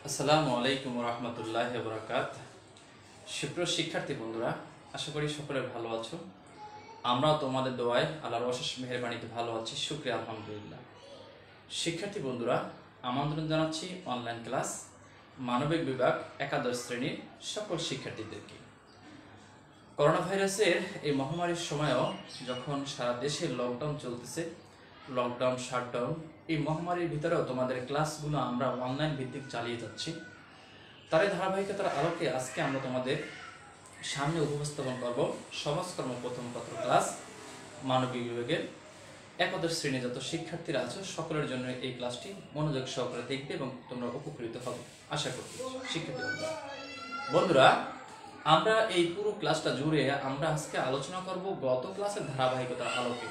আসসালামু আলাইকুম রহমতুল্লাহ বরকাত। সুপ্রিয় শিক্ষার্থী বন্ধুরা, আশা করি সকলে ভালো আছো। আমরাও তোমাদের দোয়ায় আল্লাহর অশেষ মেহেরবানিতে ভালো আছি, শুকরিয়া আলহামদুলিল্লাহ। শিক্ষার্থী বন্ধুরা, আমন্ত্রণ জানাচ্ছি অনলাইন ক্লাস মানবিক বিভাগ একাদশ শ্রেণীর সকল শিক্ষার্থীদেরকে। করোনা ভাইরাসের এই মহামারীর সময়ও যখন সারা দেশে লকডাউন চলতেছে, লকডাউন শাটডাউন, এই মহামারীর ভিতরেও তোমাদের ক্লাসগুলো আমরা অনলাইন ভিত্তিক চালিয়ে যাচ্ছি। তারই ধারাবাহিকতার আলোকে আজকে আমরা তোমাদের সামনে উপস্থাপন করব সমাজকর্ম প্রথম পত্র ক্লাস মানবিক বিভাগের একাদশ শ্রেণীর যত শিক্ষার্থীরা আছো সকলের জন্য এই ক্লাসটি মনোযোগ সহকারে দেখবে এবং তোমরা উপকৃত হবে আশা করি। শিক্ষার্থী বন্ধুরা, আমরা এই পুরো ক্লাসটা জুড়ে আমরা আজকে আলোচনা করব গত ক্লাসের ধারাবাহিকতার আলোকে।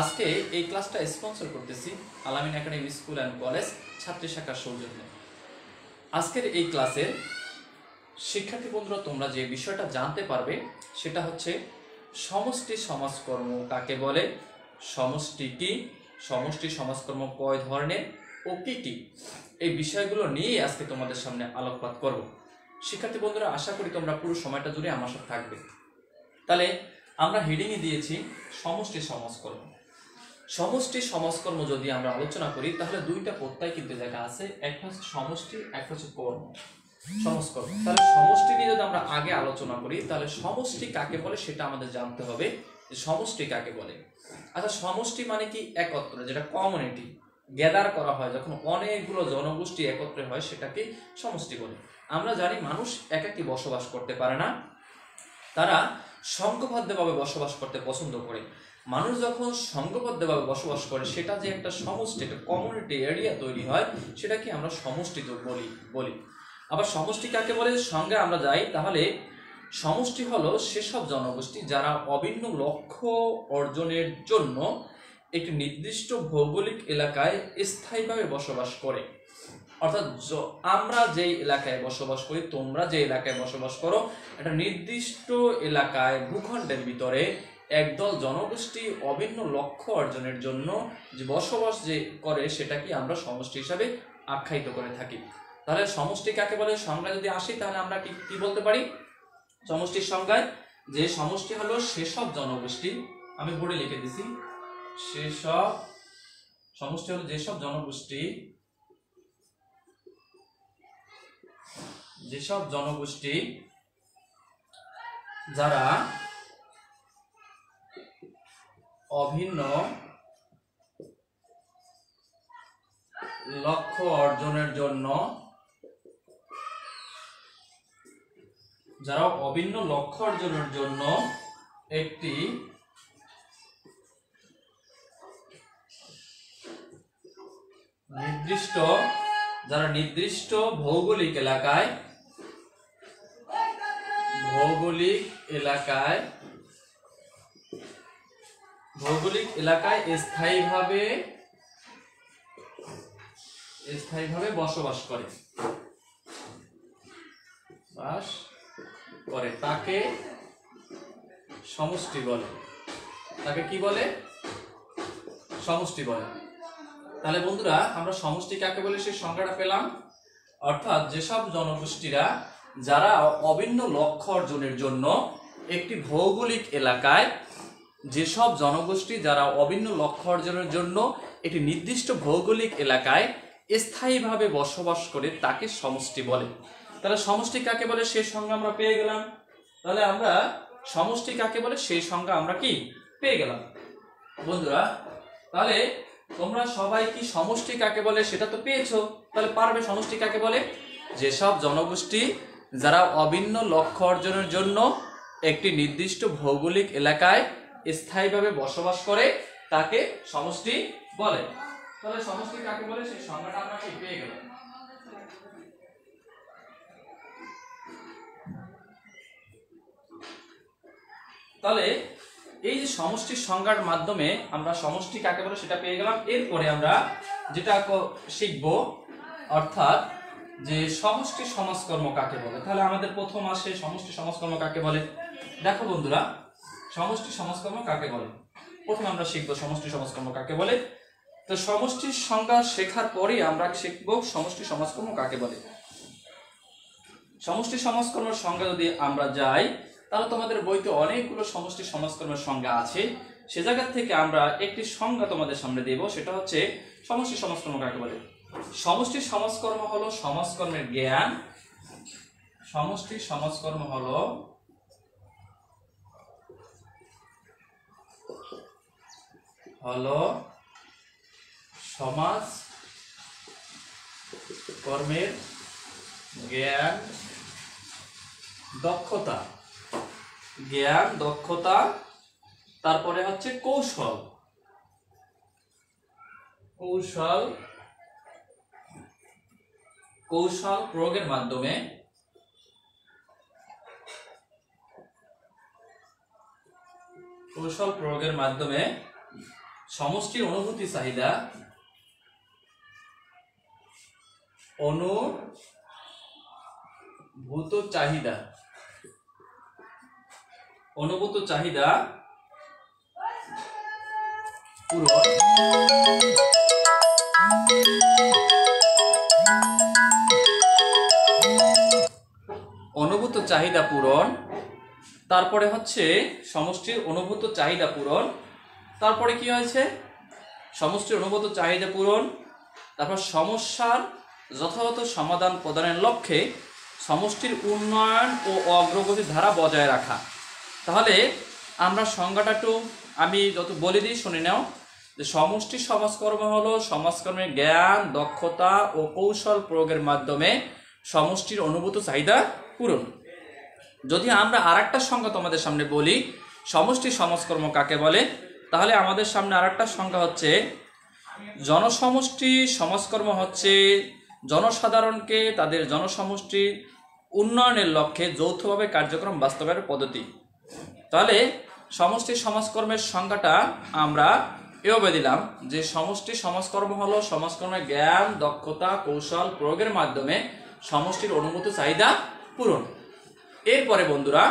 আজকে এই ক্লাসটা স্পন্সর করতেছি আলামিন একাডেমি স্কুল অ্যান্ড কলেজ ছাত্রী শাখার সৌজন্যে। আজকের এই ক্লাসের শিক্ষার্থী বন্ধুরা, তোমরা যে বিষয়টা জানতে পারবে সেটা হচ্ছে সমষ্টি সমাজকর্ম কাকে বলে, সমষ্টি কি, সমষ্টি সমাজকর্ম কয় ধরনের ও কি কি, এই বিষয়গুলো নিয়ে আজকে তোমাদের সামনে আলোকপাত করব। শিক্ষার্থী বন্ধুরা, আশা করি তোমরা পুরো সময়টা জুড়ে আমার সাথে থাকবে। তাহলে আমরা হেডিংয়ে দিয়েছি সমষ্টি সমাজকর্ম। সমষ্টি সমাজকর্ম যদি আমরা আলোচনা করি তাহলে দুইটা প্রত্যয় কিন্তু জায়গা আছে, একটা হচ্ছে সমষ্টি, একটা হচ্ছে কর্ম সমাজকর্ম। তাহলে সমষ্টি নিয়ে যদি আমরা আগে আলোচনা করি তাহলে সমষ্টি কাকে বলে সেটা আমাদের জানতে হবে যে সমষ্টি কাকে বলে। আচ্ছা, সমষ্টি মানে কি? একত্র, যেটা কমিউনিটি গ্যাদার করা হয়, যখন অনেকগুলো জনগোষ্ঠী একত্রে হয় সেটাকে সমষ্টি বলে। আমরা জানি মানুষ একাকী বসবাস করতে পারে না, তারা সংঘবদ্ধভাবে বসবাস করতে পছন্দ করে। মানুষ যখন সংঘবদ্ধভাবে বসবাস করে সেটা যে একটা সমষ্টি, একটা কমিউনিটি এরিয়া তৈরি হয়, সেটাকে আমরা সমষ্টি বলি। আবার সমষ্টি কাকে বলে সঙ্গে আমরা যাই, তাহলে সমষ্টি হলো সেসব জনগোষ্ঠী যারা অভিন্ন লক্ষ্য অর্জনের জন্য একটি নির্দিষ্ট ভৌগোলিক এলাকায় স্থায়ীভাবে বসবাস করে। অর্থাৎ আমরা যে এলাকায় বসবাস করি, তোমরা যে এলাকায় বসবাস করো, একটা নির্দিষ্ট এলাকায় ভূখণ্ডের ভিতরে একদল জনগোষ্ঠী অভিন্ন লক্ষ্য অর্জনের জন্য যে বসবাস যে করে সেটাকে আমরা সমষ্টি হিসাবে আখ্যায়িত করে থাকি। তাহলে সমষ্টি কাকে বলে সংজ্ঞা যদি আসি তাহলে আমরা কি বলতে পারি সমষ্টির সংজ্ঞায়? যে সমষ্টি হলো সেসব জনগোষ্ঠী, আমি বোর্ডে লিখে দিছি, সমষ্টি হলো যেসব জনগোষ্ঠী যারা অভিন্ন লক্ষ্য অর্জনের জন্য একটি নির্দিষ্ট ভৌগোলিক এলাকায় স্থায়ীভাবে বসবাস করে তাকে সমষ্টি বলে। তাকে কি বলে? সমষ্টি বলে। তাহলে বন্ধুরা, আমরা সমষ্টি কাকে বলে সেই সংজ্ঞাটা পেলাম। অর্থাৎ যেসব জনগোষ্ঠীরা যারা অভিন্ন লক্ষ্য অর্জনের জন্য একটি ভৌগোলিক এলাকায় একটি নির্দিষ্ট ভৌগোলিক এলাকায় স্থায়ীভাবে বসবাস করে তাকে সমষ্টি বলে। তাহলে সমষ্টি কাকে বলে সেই সংজ্ঞা আমরা পেয়ে গেলাম। তাহলে আমরা সমষ্টি কাকে বলে সেই সংজ্ঞা আমরা কি পেয়ে গেলাম বন্ধুরা। তাহলে তোমরা সবাই কি সমষ্টি কাকে বলে সেটা তো পেয়েছো, তাহলে পারবে সমষ্টি কাকে বলে? যেসব জনগোষ্ঠী যারা অভিন্ন লক্ষ্য অর্জনের জন্য একটি নির্দিষ্ট ভৌগোলিক এলাকায় স্থায়ীভাবে বসবাস করে তাকে সমষ্টি বলে। তাহলে সমষ্টি কাকে বলে সেই সংজ্ঞাটা আমরা কি পেয়ে গেলাম। তাহলে এই যে সমষ্টির সংজ্ঞার মাধ্যমে আমরা সমষ্টি কাকে বলে সেটা পেয়ে গেলাম। এরপরে আমরা যেটা শিখবো, অর্থাৎ যে সমষ্টি সমাজকর্ম কাকে বলে। তাহলে আমাদের প্রথম আসে সমষ্টি সমাজকর্ম কাকে বলে। দেখো বন্ধুরা, সমষ্টি সমাজকর্ম কাকে বলে প্রথমে আমরা শিখবো সমষ্টি সমাজকর্ম কাকে বলে। তো সমষ্টির সংজ্ঞা শেখার পরেই আমরা শিখব সমষ্টি সমাজকর্ম কাকে বলে। সমষ্টি সমাজকর্মের সংজ্ঞা যদি আমরা যাই তাহলে তোমাদের বইতে অনেকগুলো সমষ্টি সমাজকর্মের সংজ্ঞা আছে, সে জায়গা থেকে আমরা একটি সংজ্ঞা তোমাদের সামনে দেব, সেটা হচ্ছে সমষ্টি সমাজকর্ম কাকে বলে। সমষ্টি সমাজকর্ম হলো সমাজকর্মের জ্ঞান। সমষ্টি সমাজকর্ম হলো সমাজ কর্মের জ্ঞান দক্ষতা, তারপরে হচ্ছে কৌশল প্রয়োগের মাধ্যমে সমষ্টির অনুভূত চাহিদা পূরণ, তারপরে হচ্ছে সমষ্টির অনুভূত চাহিদা পূরণ, তারপরে কি হয়েছে সমষ্টির অনুভূত চাহিদা পূরণ, তারপর সমস্যার যথাযথ সমাধান প্রদানের লক্ষ্যে সমষ্টির উন্নয়ন ও অগ্রগতির ধারা বজায় রাখা। তাহলে আমরা সংজ্ঞাটা একটু আমি যত বলে দিই শুনে নাও, যে সমষ্টি সমাজকর্ম হলো সমাজকর্মের জ্ঞান দক্ষতা ও কৌশল প্রয়োগের মাধ্যমে সমষ্টির অনুভূত চাহিদা পূরণ। যদি আমরা আরেকটা সংজ্ঞা তোমাদের সামনে বলি সমষ্টি সমাজকর্ম কাকে বলে, তাহলে আমাদের সামনে আরেকটা সংজ্ঞা হচ্ছে জনসমষ্টি সমাজকর্ম হচ্ছে জনসাধারণকে তাদের জনসমষ্টির উন্নয়নের লক্ষ্যে যৌথভাবে কার্যক্রম বাস্তবায়নের পদ্ধতি। তাহলে সমষ্টি সমাজকর্মের সংজ্ঞাটা আমরা এভাবে দিলাম যে সমষ্টি সমাজকর্ম হলো সমাজকর্মের জ্ঞান দক্ষতা কৌশল প্রয়োগের মাধ্যমে সমষ্টির অনুভূত চাহিদা পূরণ। এরপরে বন্ধুরা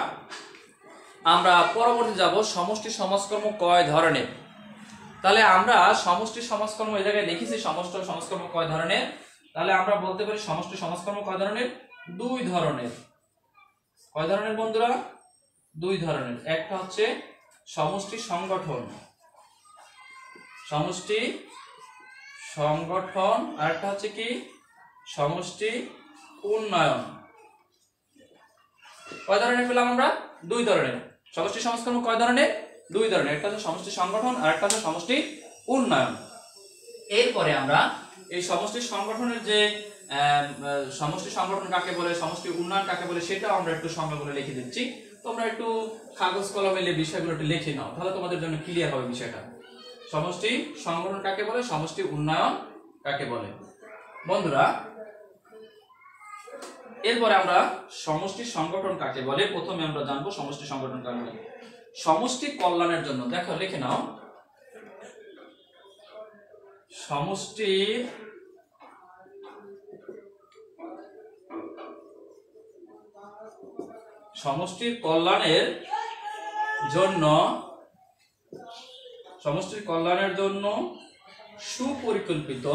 আমরা পরবর্তী যাব সমষ্টি সমাজকর্ম কয় ধরনের। তাহলে আমরা সমষ্টি সমাজকর্ম এই জায়গায় লিখেছি সমষ্টি সমাজকর্ম কয় ধরনের, তাহলে আমরা বলতে পারি সমষ্টি সমাজকর্ম কয় ধরনের, দুই ধরনের। কয় ধরনের বন্ধুরা, দুই ধরনের। একটা হচ্ছে সমষ্টি সংগঠন আর একটা হচ্ছে কি সমষ্টি উন্নয়ন। কয় ধরনের পেলাম আমরা, দুই ধরনের। সমষ্টি সমাজকর্ম কয় ধরনের, দুই ধরনের। একটা হচ্ছে সমষ্টি সংগঠন আর একটা হচ্ছে সমষ্টি উন্নয়ন। এরপরে আমরা এই সমষ্টি সংগঠনের যে সমষ্টি সংগঠন কাকে বলে সমষ্টি উন্নয়ন কাকে বলে সেটাও আমরা একটু সংজ্ঞাগুলো লিখে দিচ্ছি। তোমরা একটু কাগজ কলমে বিষয়গুলো একটু লিখে নাও, তাহলে তোমাদের জন্য ক্লিয়ার হবে বিষয়টা। সমষ্টি সংগঠন কাকে বলে সমষ্টি উন্নয়ন কাকে বলে বন্ধুরা। এরপরে আমরা সমষ্টি সংগঠন কাকে বলে প্রথমে আমরা জানবো সমষ্টি সংগঠন কাকে বলে। সমষ্টি কল্যাণের জন্য দেখো লিখে নাও, সমষ্টির কল্যাণের জন্য সুপরিকল্পিত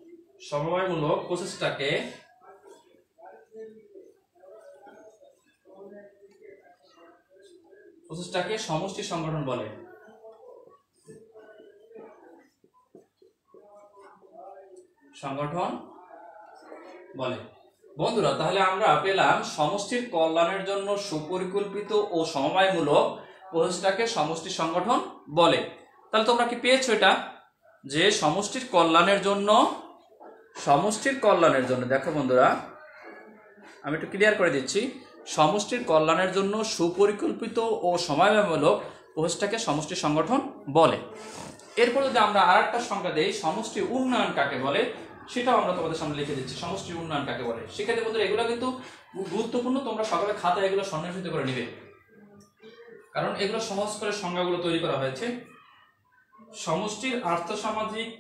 ও সমবায়মূলক প্রচেষ্টাকে সমষ্টি সংগঠন বলে। বন্ধুরা তাহলে আমরা পেলাম সমষ্টির কল্যাণের জন্য সুপরিকল্পিত ও সমবায়মূলক প্রচেষ্টাকে সমষ্টি সংগঠন বলে। তাহলে তোমরা কি পেয়েছো এটা, যে সমষ্টির কল্যাণের জন্য দেখো বন্ধুরা আমি একটু ক্লিয়ার করে দিচ্ছি, সমষ্টির কল্যাণের জন্য সুপরিকল্পিত ও সমবায়মূলক প্রচেষ্টাকে সমষ্টি সংগঠন বলে। এরপর যদি আমরা আরেকটা সংজ্ঞা দেই সমষ্টি উন্নয়ন কাকে বলে, সেটাও আমরা তোমাদের সামনে লিখে দিচ্ছি সমষ্টি উন্নয়ন কাকে বলে। সেক্ষেত্রে বন্ধুরা এগুলো কিন্তু গুরুত্বপূর্ণ, তোমরা সকালে খাতা এগুলো সন্নিবেশিত করে নিবে। কারণ এগুলো সহজ করে সংজ্ঞাগুলো তৈরি করা হয়েছে। সমষ্টির আর্থসামাজিক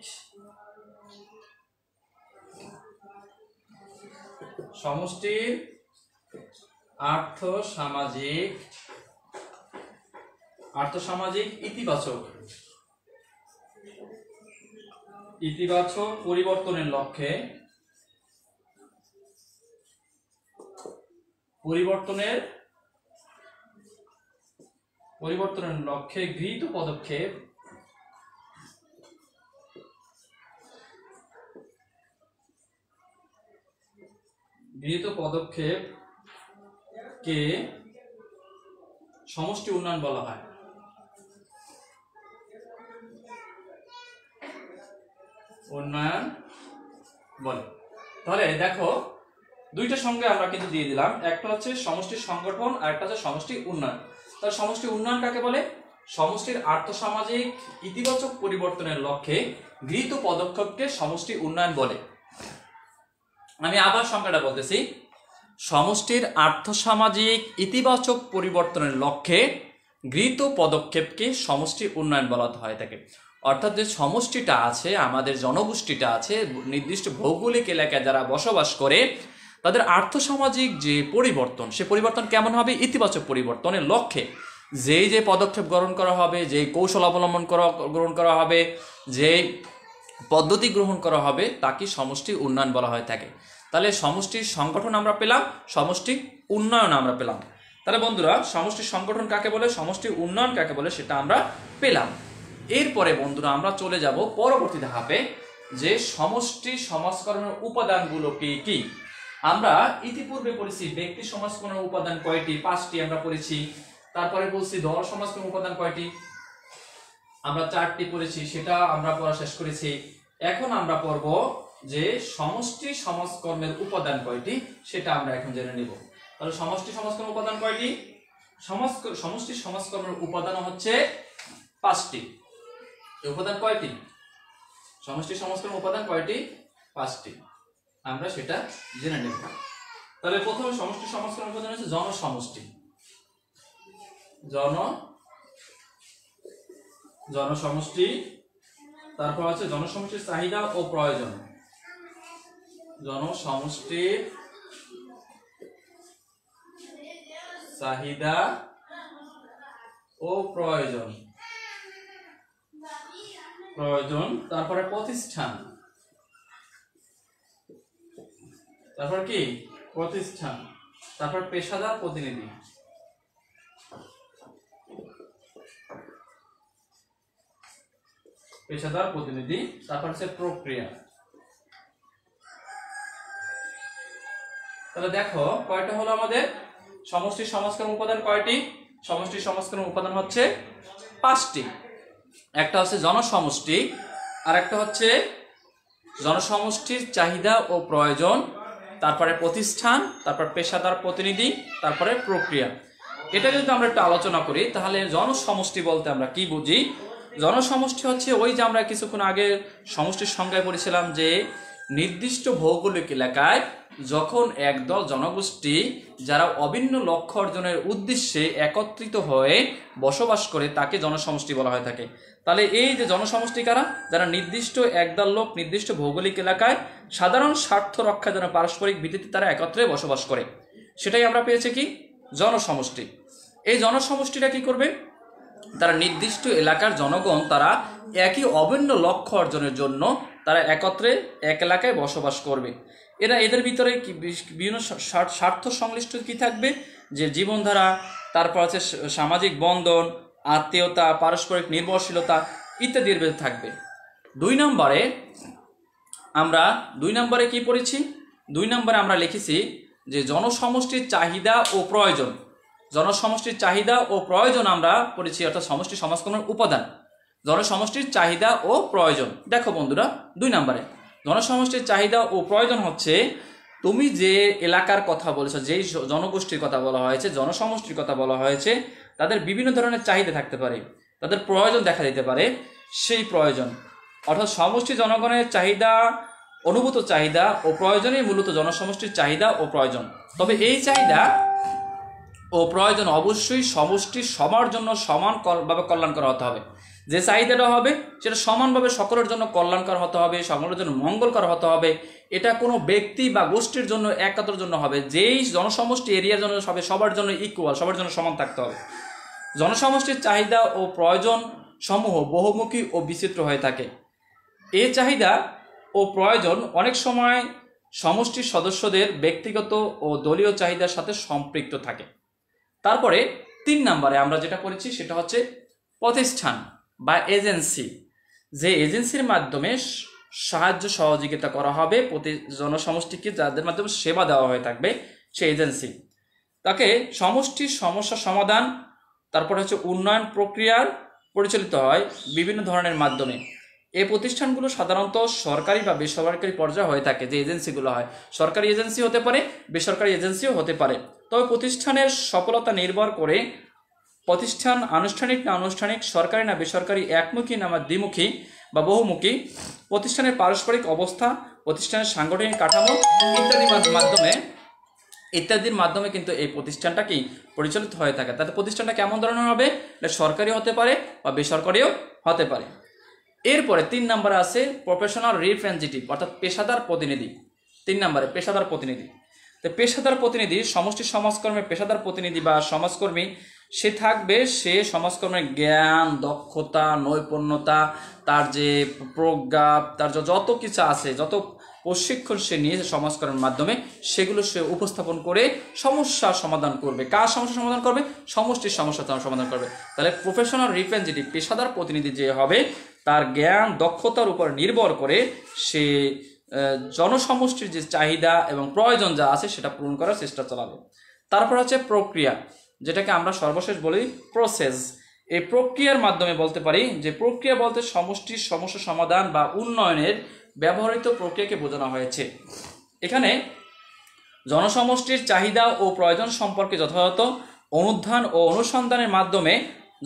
আর্থসামাজিক ইতিবাচক পরিবর্তনের লক্ষ্যে গৃহীত পদক্ষেপকে সমষ্টি উন্নয়ন বলা হয়। তাহলে দেখো দুইটা সঙ্গে আমরা কিন্তু দিয়ে দিলাম, একটা হচ্ছে সমষ্টি সংগঠন আর একটা হচ্ছে সমষ্টি উন্নয়ন। তাহলে সমষ্টি উন্নয়ন কাকে বলে? সমষ্টির আর্থসামাজিক ইতিবাচক পরিবর্তনের লক্ষ্যে গৃহীত পদক্ষেপকে সমষ্টি উন্নয়ন বলে। আমি আবার সংখ্যাটা বলতেছি, সমষ্টির আর্থসামাজিক ইতিবাচক পরিবর্তনের লক্ষ্যে গৃহীত পদক্ষেপকে সমষ্টি উন্নয়ন বলা হয় থাকে। অর্থাৎ যে সমষ্টিটা আছে, আমাদের জনগোষ্ঠীটা আছে, নির্দিষ্ট ভৌগোলিক এলাকায় যারা বসবাস করে, তাদের আর্থসামাজিক যে পরিবর্তন, সে পরিবর্তন কেমন হবে? ইতিবাচক পরিবর্তনের লক্ষ্যে যে পদক্ষেপ গ্রহণ করা হবে, যে কৌশল অবলম্বন গ্রহণ করা হবে, যে পদ্ধতি গ্রহণ করা হবে, তাকে সমষ্টি উন্নয়ন বলা হয়ে থাকে। তাহলে সমষ্টির সংগঠন আমরা পেলাম, সমষ্টি উন্নয়ন আমরা পেলাম। তাহলে বন্ধুরা, সমষ্টি সংগঠন কাকে বলে, সমষ্টি উন্নয়ন কাকে বলে, সেটা আমরা পেলাম। এরপরে বন্ধুরা আমরা চলে যাব পরবর্তী ধাপে, যে সমষ্টি সমাজকরণের উপাদানগুলো কি। আমরা ইতিপূর্বে পড়েছি ব্যক্তি সমাজকরণের উপাদান কয়টি, 5টি আমরা পড়েছি। তারপরে বলছি দল সমাজকরণের উপাদান কয়টি, আমরা 4টি পড়েছি, সেটা আমরা পড়া শেষ করেছি। এখন আমরা পড়ব যে সমষ্টি সমাজকর্মের উপাদান কয়টি, সেটা আমরা এখন জেনে নেব। তাহলে সমষ্টি সমাজকর্মের উপাদান কয়টি? সমষ্টি সমাজকর্মের উপাদান হচ্ছে 5টি। উপাদান কয়টি? সমষ্টি সমাজকর্মের উপাদান কয়টি? 5টি। আমরা সেটা জেনে নেব। তাহলে প্রথমে সমষ্টি সমাজকর্মের উপাদান হচ্ছে জনসমষ্টি। জনসমষ্টি, তারপর আছে জনসমষ্টির চাহিদা ও প্রয়োজন। জনসমষ্টির চাহিদা ও প্রয়োজন। তারপরে প্রতিষ্ঠান, তারপর কি? প্রতিষ্ঠান। তারপর পেশাদার প্রতিনিধি। তারপর হচ্ছে প্রক্রিয়া। তাহলে দেখো কয়টা হলো আমাদের সমষ্টি সমাজকর্ম উপাদান কয়টি? সমষ্টি সমাজকর্ম উপাদান হচ্ছে 5টি। একটা হচ্ছে জনসমষ্টি, আর একটা হচ্ছে জনসমষ্টির চাহিদা ও প্রয়োজন, তারপরে প্রতিষ্ঠান, তারপর পেশাদার প্রতিনিধি, তারপরে প্রক্রিয়া। এটা যদি আমরা একটু আলোচনা করি, তাহলে জনসমষ্টি বলতে আমরা কি বুঝি? জনসমষ্টি হচ্ছে ওই যে আমরা কিছুক্ষণ আগে সমষ্টির সংজ্ঞায় পড়েছিলাম, যে নির্দিষ্ট ভৌগোলিক এলাকায় যখন একদল জনগোষ্ঠী যারা অভিন্ন লক্ষ্য অর্জনের উদ্দেশ্যে একত্রিত হয়ে বসবাস করে, তাকে জনসমষ্টি বলা হয়ে থাকে। তাহলে এই যে জনসমষ্টি কারা? যারা নির্দিষ্ট একদল লোক নির্দিষ্ট ভৌগোলিক এলাকায় সাধারণ স্বার্থ রক্ষার জন্য পারস্পরিক ভিত্তিতে তারা একত্রে বসবাস করে, সেটাই আমরা পেয়েছি কি? জনসমষ্টি। এই জনসমষ্টিটা কি করবে? তারা নির্দিষ্ট এলাকার জনগণ তারা একই অভিন্ন লক্ষ্য অর্জনের জন্য তারা একত্রে এক এলাকায় বসবাস করবে। এদের ভিতরে বিভিন্ন স্বার্থ সংশ্লিষ্ট কি থাকবে? যে জীবনধারা, তারপর আছে সামাজিক বন্ধন, আত্মীয়তা, পারস্পরিক নির্ভরশীলতা ইত্যাদির ভিতরে থাকবে। 2 নম্বরে আমরা 2 নম্বরে কি পড়েছি? 2 নম্বরে আমরা লিখেছি যে জনসমষ্টির চাহিদা ও প্রয়োজন। জনসমষ্টির চাহিদা ও প্রয়োজন আমরা পড়েছি, অর্থাৎ সমষ্টি সমাজকর্মের উপাদান। জনসমষ্টির চাহিদা ও প্রয়োজন। দেখো বন্ধুরা, 2 নম্বরে জনসমষ্টির চাহিদা ও প্রয়োজন হচ্ছে তুমি যে এলাকার কথা বলেছো, যেই জনগোষ্ঠীর কথা বলা হয়েছে, জনসমষ্টির কথা বলা হয়েছে, তাদের বিভিন্ন ধরনের চাহিদা থাকতে পারে, তাদের প্রয়োজন দেখা দিতে পারে। সেই প্রয়োজন অর্থাৎ সমষ্টি জনগণের চাহিদা, অনুভূত চাহিদা ও প্রয়োজনই মূলত জনসমষ্টির চাহিদা ও প্রয়োজন। তবে এই চাহিদা ও প্রয়োজন অবশ্যই সমষ্টির সবার জন্য সমানভাবে কল্যাণকর হতে হবে। যে চাহিদাটা হবে সেটা সমানভাবে সকলের জন্য কল্যাণকর হতে হবে, সকলের জন্য মঙ্গলকর হতে হবে। এটা কোনো ব্যক্তি বা গোষ্ঠীর জন্য একাত্তর জন্য হবে, যেই জনসমষ্টি এরিয়ার জন্য হবে সবার জন্য ইকুয়াল, সবার জন্য সমান থাকতে হবে। জনসমষ্টির চাহিদা ও প্রয়োজন সমূহ বহুমুখী ও বিচিত্র হয়ে থাকে। এই চাহিদা ও প্রয়োজন অনেক সময় সমষ্টির সদস্যদের ব্যক্তিগত ও দলীয় চাহিদার সাথে সম্পৃক্ত থাকে। তারপরে 3 নম্বরে আমরা যেটা করেছি সেটা হচ্ছে প্রতিষ্ঠান বা এজেন্সি। যে এজেন্সির মাধ্যমে সাহায্য সহযোগিতা করা হবে জনসমষ্টিকে, যাদের মাধ্যমে সেবা দেওয়া হয়ে থাকবে, সেই এজেন্সি তাকে সমষ্টির সমস্যা সমাধান, তারপরে হচ্ছে উন্নয়ন প্রক্রিয়ার পরিচালিত হয় বিভিন্ন ধরনের মাধ্যমে। এই প্রতিষ্ঠানগুলো সাধারণত সরকারি বা বেসরকারি পর্যায়ে হয়ে থাকে। যে এজেন্সিগুলো হয় সরকারি এজেন্সি হতে পারে, বেসরকারি এজেন্সিও হতে পারে। তবে প্রতিষ্ঠানের সফলতা নির্ভর করে প্রতিষ্ঠান আনুষ্ঠানিক না আনুষ্ঠানিক, সরকারি না বেসরকারি, একমুখী না দ্বিমুখী বা বহুমুখী, প্রতিষ্ঠানের পারস্পরিক অবস্থা, প্রতিষ্ঠানের সাংগঠনিক কাঠামো ইত্যাদির মাধ্যমে কিন্তু এই প্রতিষ্ঠানটা কি পরিচালিত হয়ে থাকে। তাতে প্রতিষ্ঠানটা কেমন ধরনের হবে? সরকারি হতে পারে বা বেসরকারিও হতে পারে। এরপরে 3 নম্বরে আছে প্রফেশনাল রিপ্রেজেন্টেটিভ, অর্থাৎ পেশাদার প্রতিনিধি। 3 নম্বরে পেশাদার প্রতিনিধি। তো পেশাদার প্রতিনিধি সমষ্টি সমাজকর্মের পেশাদার প্রতিনিধি বা সমাজকর্মী সে থাকবে, সে সমাজকর্মের জ্ঞান, দক্ষতা, নৈপুণ্যতা, তার যে প্রজ্ঞা, তার যত কিছু আছে, যত প্রশিক্ষণ সে নিয়েছে সমাজকর্মের মাধ্যমে, সেগুলো সে উপস্থাপন করে সমস্যা সমাধান করবে। কার সমস্যা সমাধান করবে? সমষ্টির সমস্যা সমাধান করবে। তাহলে প্রফেশনাল রিপ্রেজেন্টেটিভ, পেশাদার প্রতিনিধি যে হবে, তার জ্ঞান দক্ষতার উপর নির্ভর করে সে জনসমষ্টির যে চাহিদা এবং প্রয়োজন যা আছে সেটা পূরণ করার চেষ্টা চালাবে। তারপর হচ্ছে প্রক্রিয়া, যেটাকে আমরা সর্বশেষ বলি প্রসেস। এই প্রক্রিয়ার মাধ্যমে বলতে পারি যে প্রক্রিয়া বলতে সমষ্টির সমস্যা সমাধান বা উন্নয়নের ব্যবহৃত প্রক্রিয়াকে বোঝানো হয়েছে। এখানে জনসমষ্টির চাহিদা ও প্রয়োজন সম্পর্কে যথাযথ অনুধান ও অনুসন্ধানের মাধ্যমে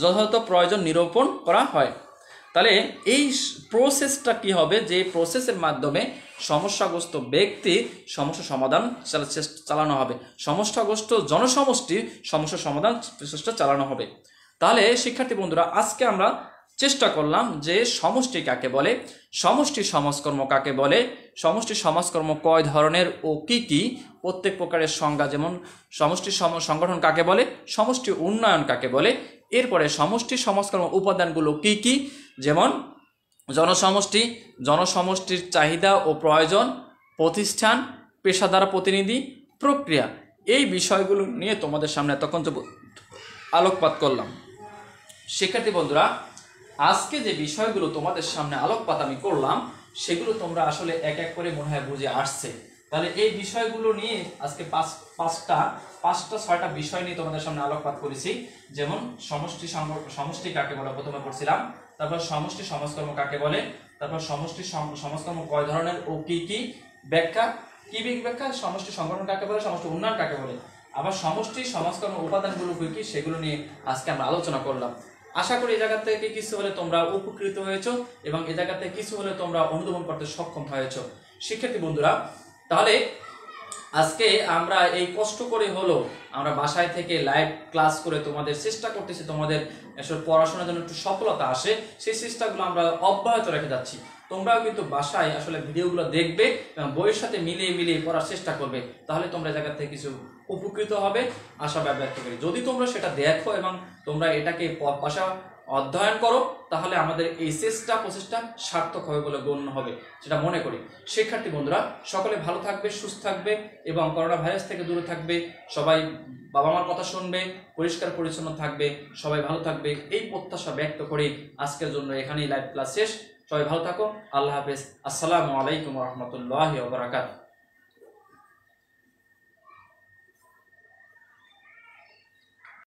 যথাযথ প্রয়োজন নিরূপণ করা হয়। তাহলে এই প্রসেসটা কি হবে? যে প্রসেসের মাধ্যমে সমস্যাগ্রস্ত ব্যক্তির সমস্যা সমাধান চালানো হবে, সমস্যাগ্রস্ত জনসমষ্টির সমস্যা সমাধান প্রচেষ্টা চালানো হবে। তাহলে শিক্ষার্থী বন্ধুরা, আজকে আমরা চেষ্টা করলাম যে সমষ্টি কাকে বলে, সমষ্টি সমাজকর্ম কাকে বলে, সমষ্টি সমাজকর্ম কয় ধরনের ও কি কি, প্রত্যেক প্রকারের সংজ্ঞা, যেমন সমষ্টি সংগঠন কাকে বলে, সমষ্টি উন্নয়ন কাকে বলে, এরপরে সমষ্টি সমাজকর্ম উপাদানগুলো কি কি, যেমন জনসমষ্টি, জনসমষ্টির চাহিদা ও প্রয়োজন, প্রতিষ্ঠান, পেশাদার প্রতিনিধি, প্রক্রিয়া, এই বিষয়গুলো নিয়ে তোমাদের সামনে এতক্ষণ আলোকপাত করলাম। শিক্ষার্থী বন্ধুরা, আজকে যে বিষয়গুলো তোমাদের সামনে আলোকপাত আমি করলাম সেগুলো তোমরা আসলে এক এক করে মনে হয় বুঝে আসছে। তাহলে এই বিষয়গুলো নিয়ে আজকে পাঁচটা ছয়টা বিষয় নিয়ে তোমাদের সামনে আলোকপাত করেছি। যেমন সমষ্টি কাকে বলে প্রথমে পড়ছিলাম, তারপর সমষ্টি সমাজকর্ম কাকে বলে, তারপর সমষ্টি সমাজকর্ম কয় ধরনের ও কি কি ব্যাখ্যা, সমষ্টি সংগঠন কাকে বলে, সমষ্টি উন্নয়ন কাকে বলে, আবার সমষ্টি সমাজকর্ম উপাদানগুলো কি কি সেগুলো নিয়ে আজকে আমরা আলোচনা করলাম। আশা করি এই জায়গা থেকে কিছু হলে তোমরা উপকৃত হয়েছো এবং এই জায়গা থেকে কিছু হলে তোমরা অনুধাবন করতে সক্ষম হয়েছো। শিক্ষার্থী বন্ধুরা, তাহলে আজকে আমরা এই কষ্ট করে হলো আমরা বাসায় থেকে লাইভ ক্লাস করে তোমাদের চেষ্টা করতেছি, তোমাদের আসলে পড়াশোনার জন্য একটু সফলতা আসে, সেই চেষ্টাগুলো আমরা অব্যাহত রেখে যাচ্ছি। তোমরাও কিন্তু বাসায় আসলে ভিডিওগুলো দেখবে এবং বইয়ের সাথে মিলিয়ে পড়ার চেষ্টা করবে, তাহলে তোমরা জায়গা থেকে কিছু উপকৃত হবে আশা ব্যক্ত করি। যদি তোমরা সেটা দেখো এবং তোমরা এটাকে পাশা অধ্যয়ন করো, তাহলে আমাদের এই প্রচেষ্টা সার্থক হবে বলে গণ্য হবে, সেটা মনে করি। শিক্ষার্থী বন্ধুরা, সকলে ভালো থাকবে, সুস্থ থাকবে এবং করোনা ভাইরাস থেকে দূরে থাকবে, সবাই বাবা মার কথা শুনবে, পরিষ্কার পরিচ্ছন্ন থাকবে, সবাই ভালো থাকবে, এই প্রত্যাশা ব্যক্ত করে আজকের জন্য এখানেই লাইভ ক্লাস শেষ। সবাই ভালো থাকো, আল্লাহ হাফেজ, আসসালামু আলাইকুম ওয়া রাহমাতুল্লাহি ওয়া বারাকাতুহু।